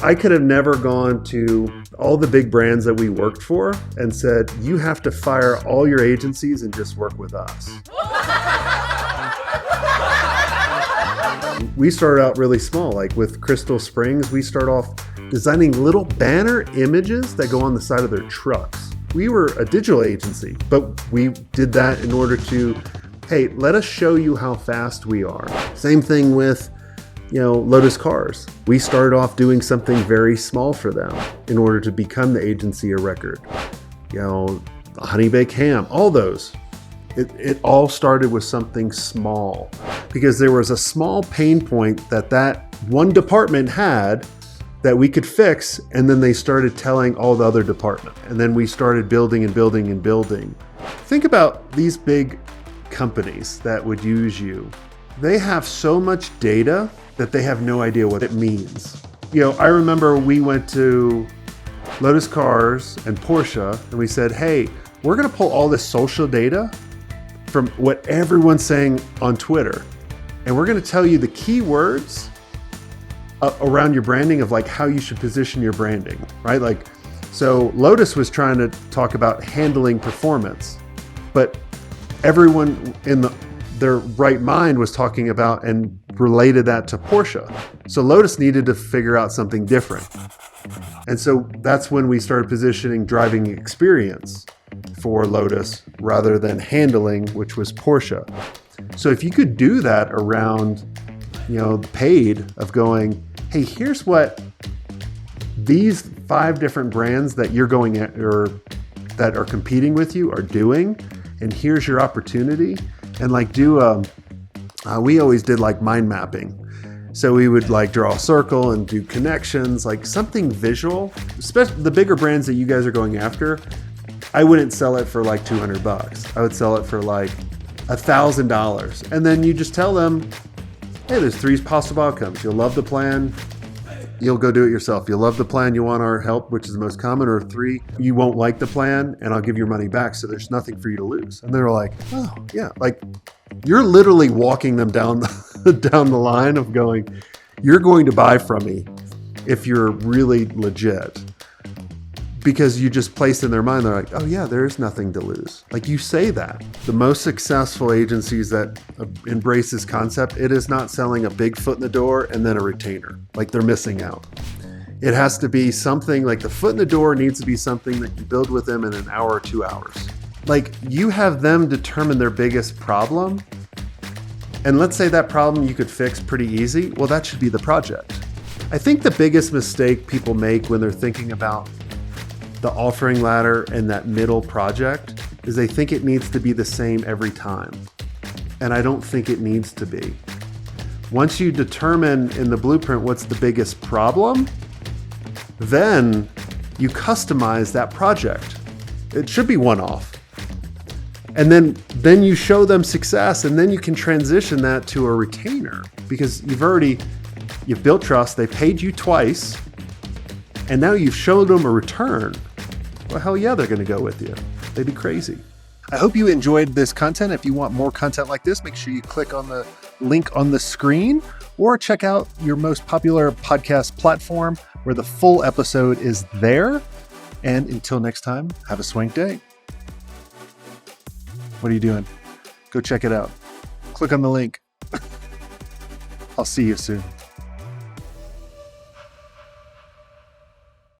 I could have never gone to all the big brands that we worked for and said, you have to fire all your agencies and just work with us. We started out really small, like with Crystal Springs. We start off designing little banner images that go on the side of their trucks. We were a digital agency, but we did that in order to, hey, let us show you how fast we are. Same thing with, Lotus Cars. We started off doing something very small for them in order to become the agency of record. HoneyBaked Ham, all those. It all started with something small because there was a small pain point that one department had that we could fix, and then they started telling all the other departments. And then we started building and building and building. Think about these big companies that would use you. They have so much data that they have no idea what it means. I remember we went to Lotus Cars and Porsche and we said, hey, we're gonna pull all this social data from what everyone's saying on Twitter. And we're gonna tell you the keywords around your branding of like how you should position your branding, right? So Lotus was trying to talk about handling performance, but everyone in their right mind was talking about and related that to Porsche. So Lotus needed to figure out something different. And so that's when we started positioning driving experience for Lotus rather than handling, which was Porsche. So if you could do that around, the paid of going, hey, here's what these 5 different brands that you're going at or that are competing with you are doing, and here's your opportunity. And we always did mind mapping. So we would draw a circle and do connections, something visual. Especially the bigger brands that you guys are going after, I wouldn't sell it for $200. I would sell it for $1,000. And then you just tell them, hey, there's 3 possible outcomes. You'll love the plan, you'll go do it yourself. You'll love the plan, you want our help, which is the most common, or 3, you won't like the plan and I'll give your money back. So there's nothing for you to lose. And they're like, oh yeah, you're literally walking them down the line of going, you're going to buy from me if you're really legit. Because you just place in their mind, they're like, oh yeah, there's nothing to lose. You say that. The most successful agencies that embrace this concept, it is not selling a big foot in the door and then a retainer. They're missing out. It has to be something the foot in the door needs to be something that you build with them in an hour or 2 hours. You have them determine their biggest problem. And let's say that problem you could fix pretty easy. Well, that should be the project. I think the biggest mistake people make when they're thinking about the offering ladder and that middle project is they think it needs to be the same every time. And I don't think it needs to be. Once you determine in the blueprint what's the biggest problem, then you customize that project. It should be one-off. And then you show them success, and then you can transition that to a retainer because you've built trust, they paid you twice, and now you've showed them a return. Well, hell yeah, they're going to go with you. They'd be crazy. I hope you enjoyed this content. If you want more content like this, make sure you click on the link on the screen or check out your most popular podcast platform where the full episode is there. And until next time, have a swank day. What are you doing? Go check it out. Click on the link. I'll see you soon.